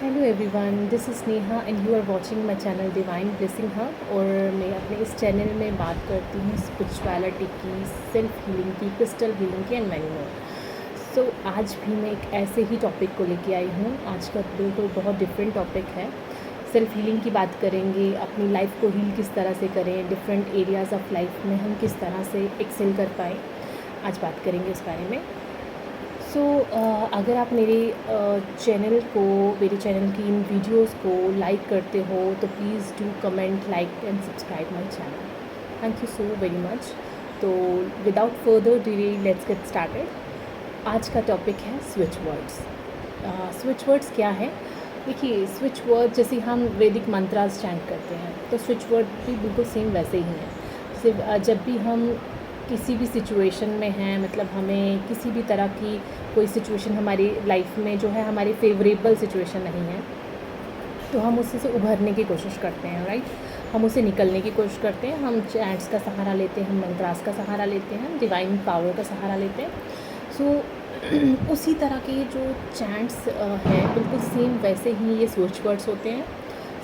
Hello everyone, this is Neha and you are watching my channel divine blessing hub. और मैं अपने इस channel में बात करती हूँ स्पिरिचुअलिटी की, सेल्फ हीलिंग की, क्रिस्टल हीलिंग की एंड मैनी मोर। सो आज भी मैं एक ऐसे ही टॉपिक को लेके आई हूँ। आज का बिल्कुल बहुत डिफरेंट टॉपिक है। सेल्फ हीलिंग की बात करेंगे, अपनी लाइफ को हील किस तरह से करें, डिफरेंट एरियाज़ ऑफ लाइफ में हम किस तरह से एक्सेल कर पाएँ, आज बात करेंगे इस बारे में। अगर आप मेरे चैनल की इन वीडियोस को लाइक करते हो तो please do comment, like and subscribe my channel. Thank you so very much. तो without further delay let's get started. आज का टॉपिक है स्विच वर्ड्स। स्विच वर्ड्स क्या है? देखिए, स्विच वर्ड जैसे हम वैदिक मंत्रास चैंट करते हैं तो स्विच वर्ड भी बिल्कुल सेम वैसे ही हैं। जैसे जब भी हम किसी भी सिचुएशन में हैं, मतलब हमें किसी भी तरह की कोई सिचुएशन हमारी लाइफ में जो है हमारी फेवरेबल सिचुएशन नहीं है, तो हम उससे से उभरने की कोशिश करते हैं, राइट। हम उससे निकलने की कोशिश करते हैं, हम चैंट्स का सहारा लेते हैं, हम मंत्रास का सहारा लेते हैं, डिवाइन पावर का सहारा लेते हैं। सो उसी तरह के जो चैंट्स हैं, बिल्कुल सेम वैसे ही ये स्विच वर्ड्स होते हैं।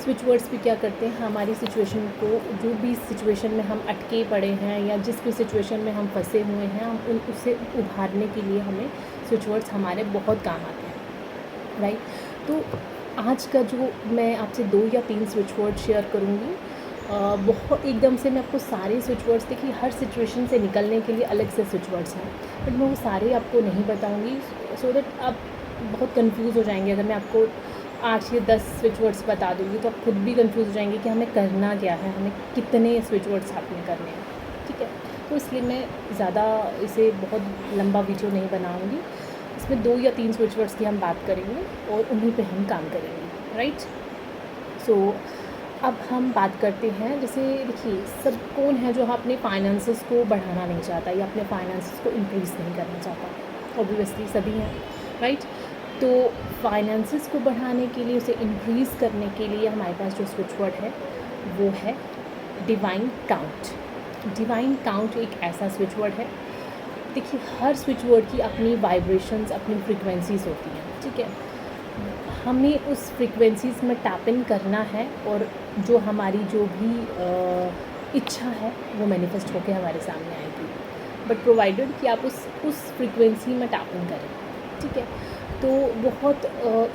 स्विच वर्ड्स भी क्या करते हैं, हमारी सिचुएशन को, जो भी सिचुएशन में हम अटके पड़े हैं या जिस भी सिचुएशन में हम फंसे हुए हैं, हम उससे उभारने के लिए हमें स्विच वर्ड्स हमारे बहुत काम आते हैं, राइट। तो आज का जो मैं आपसे 2 या 3 स्विच वर्ड शेयर करूँगी, बहुत एकदम से मैं आपको सारे स्विच वर्ड्स, देखिए हर सिचुएशन से निकलने के लिए अलग से स्विच वर्ड्स हैं, बट मैं वो सारे आपको नहीं बताऊँगी, सो दैट आप बहुत कंफ्यूज हो जाएंगे। अगर मैं आपको 8 या 10 स्विच वर्ड्स बता दूँगी तो आप खुद भी कंफ्यूज हो जाएंगे कि हमें करना क्या है, हमें कितने स्विच वर्ड्स हाथ में करने हैं, ठीक है। तो इसलिए मैं ज़्यादा इसे बहुत लंबा वीडियो नहीं बनाऊँगी। इसमें 2 या 3 स्विच वर्ड्स की हम बात करेंगे और उन्हीं पे हम काम करेंगे, राइट। सो अब हम बात करते हैं, जैसे देखिए, सब कौन है जो अपने फाइनेंसेस को बढ़ाना नहीं चाहता या अपने फाइनेंसेस को इंक्रीज़ नहीं करना चाहता? ऑब्वियसली सभी हैं, राइट। तो फाइनेंसेस को बढ़ाने के लिए, उसे इंक्रीज़ करने के लिए हमारे पास जो स्विच वर्ड है वो है डिवाइन काउंट। डिवाइन काउंट एक ऐसा स्विच वर्ड है, देखिए हर स्विच वर्ड की अपनी वाइब्रेशंस, अपनी फ्रीक्वेंसीज़ होती हैं, ठीक है। हमें उस फ्रीक्वेंसीज़ में टैप इन करना है और जो हमारी जो भी इच्छा है वो मैनिफेस्ट होकर हमारे सामने आएगी, बट प्रोवाइडेड कि आप उस फ्रीक्वेंसी में टैप इन करें, ठीक है। तो बहुत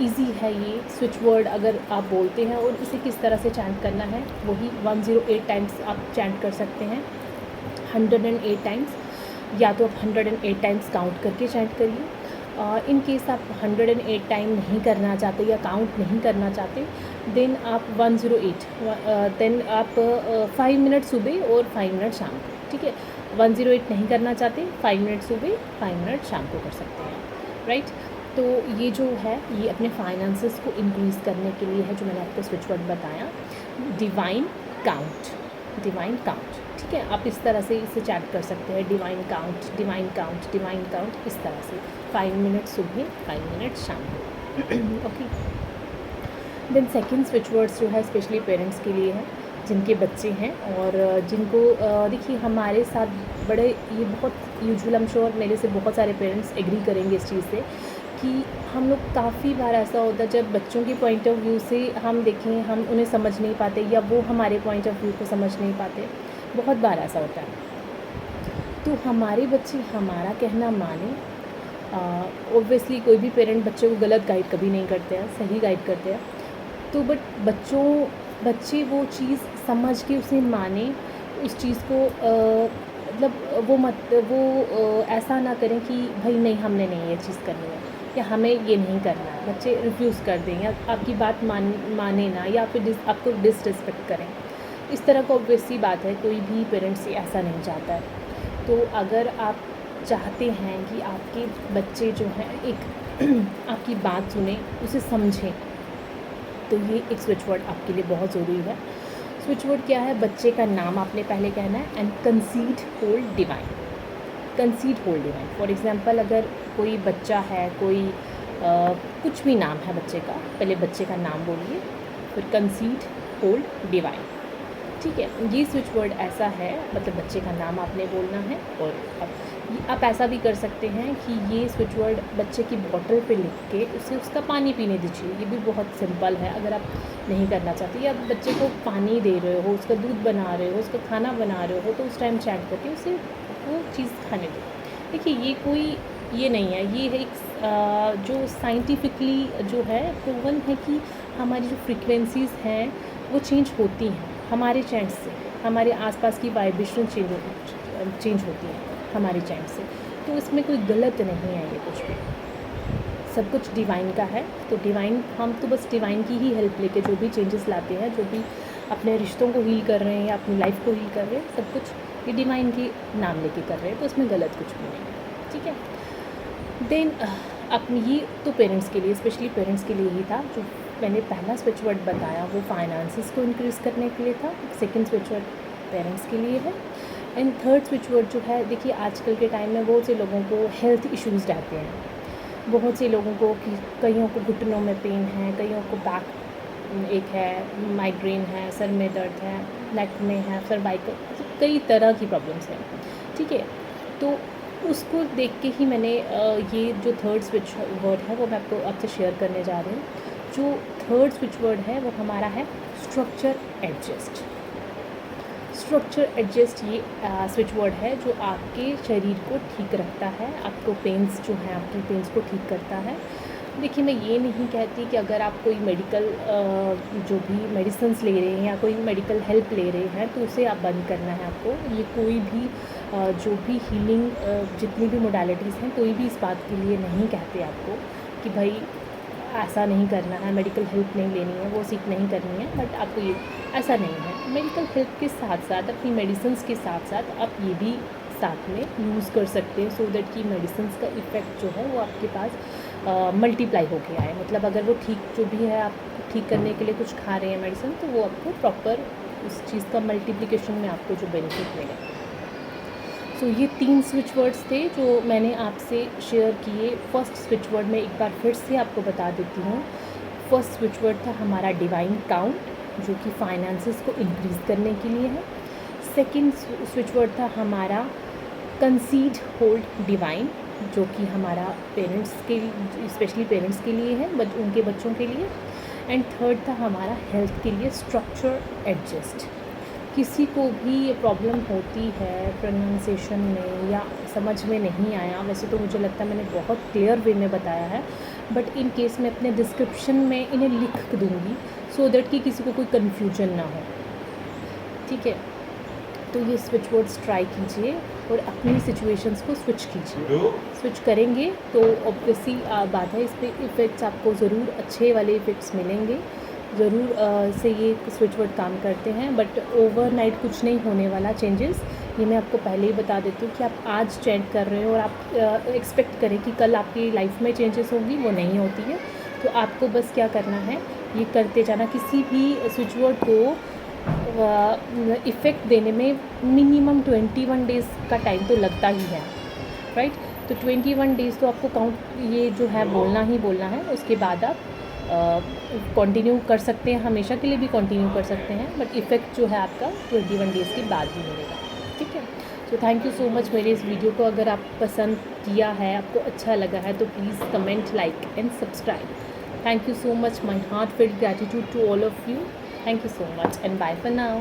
इजी है ये स्विच वर्ड, अगर आप बोलते हैं और इसे किस तरह से चैंट करना है, वही 108 टाइम्स आप चैंट कर सकते हैं, 108 टाइम्स, या तो आप 108 टाइम्स काउंट करके चैंट करिए। इन केस आप 108 टाइम नहीं करना चाहते या काउंट नहीं करना चाहते, देन आप 108, देन आप 5 मिनट सुबह और 5 मिनट शाम को, ठीक है। 108 नहीं करना चाहते, 5 मिनट सुबह, 5 मिनट शाम को कर सकते हैं, राइट। तो ये जो है, ये अपने फाइनेंसेस को इंक्रीज़ करने के लिए है, जो मैंने आपको स्विच वर्ड बताया, डिवाइन काउंट। डिवाइन काउंट, ठीक है। आप इस तरह से इसे चैट कर सकते हैं, divine count, divine count, divine count, इस तरह से 5 मिनट सुबह, 5 मिनट शाम को, okay. Then second switch words जो है स्पेशली पेरेंट्स के लिए है, जिनके बच्चे हैं और जिनको देखिए हमारे साथ बड़े, ये बहुत यूजुअल, आई एम श्योर मेरे से बहुत सारे पेरेंट्स एग्री करेंगे इस चीज़ से, कि हम लोग काफ़ी बार ऐसा होता है जब बच्चों के पॉइंट ऑफ व्यू से हम देखें, हम उन्हें समझ नहीं पाते या वो हमारे पॉइंट ऑफ व्यू को समझ नहीं पाते, बहुत बार ऐसा होता है। तो हमारे बच्चे हमारा कहना माने, ऑब्वियसली कोई भी पेरेंट बच्चे को गलत गाइड कभी नहीं करते हैं, सही गाइड करते हैं। तो बट बच्चे वो चीज़ समझ के उसे माने, उस चीज़ को मतलब वो ऐसा ना करें कि भाई नहीं, हमने नहीं ये चीज़ करनी है या हमें ये नहीं करना है। बच्चे रिफ्यूज़ कर दें या आपकी बात माने ना, या फिर आपको डिसरिस्पेक्ट करें, इस तरह का ऑब्वियसली बात है, कोई भी पेरेंट्स ऐसा नहीं चाहता है। तो अगर आप चाहते हैं कि आपके बच्चे जो हैं एक आपकी बात सुने, उसे समझें, तो ये एक स्विच वर्ड आपके लिए बहुत ज़रूरी है। स्विच वर्ड क्या है? बच्चे का नाम आपने पहले कहना है, and कंसीड hold divine. कंसीड hold divine, for example अगर कोई बच्चा है, कोई कुछ भी नाम है बच्चे का, पहले बच्चे का नाम बोलिए, फिर कंसीड होल्ड डिवाइन, ठीक है, ये स्विच वर्ड ऐसा है, मतलब बच्चे का नाम आपने बोलना है। और आप ऐसा भी कर सकते हैं कि ये स्विच वर्ड बच्चे की बॉटल पे लिख के उसे उसका पानी पीने दीजिए। ये भी बहुत सिंपल है। अगर आप नहीं करना चाहते या बच्चे को पानी दे रहे हो, उसका दूध बना रहे हो, उसका खाना बना रहे हो, तो उस टाइम चैट करके उसे वो चीज़ खाने दो। देखिए, ये कोई ये नहीं है, ये है एक जो साइंटिफिकली जो है प्रूवन है कि हमारी जो फ्रीक्वेंसीज़ हैं वो चेंज होती हैं हमारे चैंट से। हमारे आसपास की वाइब्रेशन चेंज होती है हमारे चैंट से। तो इसमें कोई गलत नहीं है ये कुछ भी, सब कुछ डिवाइन का है। तो डिवाइन, हम तो बस डिवाइन की ही हेल्प लेके जो भी चेंजेस लाते हैं, जो भी अपने रिश्तों को हील कर रहे हैं या अपनी लाइफ को हील कर रहे हैं, सब कुछ ये डिवाइन के नाम लेके कर रहे हैं। तो इसमें गलत कुछ भी नहीं है, ठीक है। देन अपनी ये तो पेरेंट्स के लिए, स्पेशली पेरेंट्स के लिए ही था। जो मैंने पहला स्विच वर्ड बताया वो फाइनेंसेस को इंक्रीज़ करने के लिए था। सेकंड स्विच वर्ड पेरेंट्स के लिए है। एंड थर्ड स्विच वर्ड जो है, देखिए आजकल के टाइम में बहुत से लोगों को हेल्थ इश्यूज़ रहते हैं। बहुत से लोगों को कईयों को घुटनों में पेन है, कईयों को बैक एक है, माइग्रेन है, सर में दर्द है, नेक में है, सर्वाइकल, कई तरह की प्रॉब्लम्स हैं, ठीक है। तो उसको देख के ही मैंने ये जो थर्ड स्विच वर्ड है वो मैं आपसे शेयर करने जा रही हूँ। जो थर्ड स्विच वर्ड है वो हमारा है स्ट्रक्चर एडजस्ट। स्ट्रक्चर एडजस्ट ये स्विच वर्ड है जो आपके शरीर को ठीक रखता है, आपको पेन्स जो है आपकी पेन्स को ठीक करता है। देखिए, मैं ये नहीं कहती कि अगर आप कोई मेडिकल जो भी मेडिसिन्स ले रहे हैं या कोई मेडिकल हेल्प ले रहे हैं तो उसे आप बंद करना है आपको। ये कोई भी जो भी हीलिंग जितनी भी मोडालिटीज़ हैं, कोई भी इस बात के लिए नहीं कहते आपको कि भाई ऐसा नहीं करना है, मेडिकल हेल्प नहीं लेनी है, वो सीख नहीं करनी है। बट आपको ये ऐसा नहीं है। मेडिकल हेल्प के साथ साथ अपनी मेडिसिन्स के साथ साथ आप ये भी साथ में यूज़ कर सकते हैं, सो दैट कि मेडिसिन्स का इफ़ेक्ट जो है वो आपके पास मल्टीप्लाई हो गया है। मतलब अगर वो ठीक जो भी है, आप ठीक करने के लिए कुछ खा रहे हैं मेडिसिन, तो वो आपको प्रॉपर उस चीज़ का मल्टीप्लिकेशन में आपको जो बेनिफिट मिले। सो ये 3 स्विच वर्ड्स थे जो मैंने आपसे शेयर किए। फर्स्ट स्विच वर्ड में एक बार फिर से आपको बता देती हूँ। फर्स्ट स्विच वर्ड था हमारा डिवाइन काउंट, जो कि फाइनेंसेस को इंक्रीज़ करने के लिए है। सेकंड स्विच वर्ड था हमारा कंसीड होल्ड डिवाइन, जो कि हमारा पेरेंट्स के, स्पेशली पेरेंट्स के लिए है, उनके बच्चों के लिए। एंड थर्ड था हमारा हेल्थ के लिए स्ट्रक्चर एडजस्ट। किसी को भी ये प्रॉब्लम होती है प्रोनाउंसिएशन में या समझ में नहीं आया, वैसे तो मुझे लगता है मैंने बहुत क्लियर वे में बताया है, बट इन केस मैं अपने डिस्क्रिप्शन में इन्हें लिख दूँगी सो दैट कि किसी को कोई कन्फ्यूजन ना हो, ठीक है। तो ये स्विच वर्ड्स ट्राई कीजिए और अपनी सिचुएशंस को स्विच कीजिए। स्विच करेंगे तो ऑब्वियसली बात है, इस पर इफ़ेक्ट्स आपको ज़रूर अच्छे वाले इफ़ेक्ट्स मिलेंगे ज़रूर। से ये स्विच वर्ड काम करते हैं, बट ओवरनाइट कुछ नहीं होने वाला चेंजेस। ये मैं आपको पहले ही बता देती हूँ कि आप आज चैट कर रहे हो और आप एक्सपेक्ट करें कि कल आपकी लाइफ में चेंजेस होंगी, वो नहीं होती है। तो आपको बस क्या करना है, ये करते जाना। किसी भी स्विच वर्ड को इफ़ेक्ट देने में मिनिमम 21 डेज़ का टाइम तो लगता ही है, राइट। तो 21 डेज़ तो आपको काउंट ये जो है बोलना ही बोलना है। उसके बाद आप कंटिन्यू कर सकते हैं, हमेशा के लिए भी कंटिन्यू कर सकते हैं, बट इफ़ेक्ट जो है आपका 21 डेज़ के बाद ही मिलेगा, ठीक है। तो थैंक यू सो मच मेरे इस वीडियो को अगर आप पसंद किया है, आपको अच्छा लगा है, तो please comment, like and subscribe. Thank you so much. My heartfelt gratitude to all of you. Thank you so much and bye for now.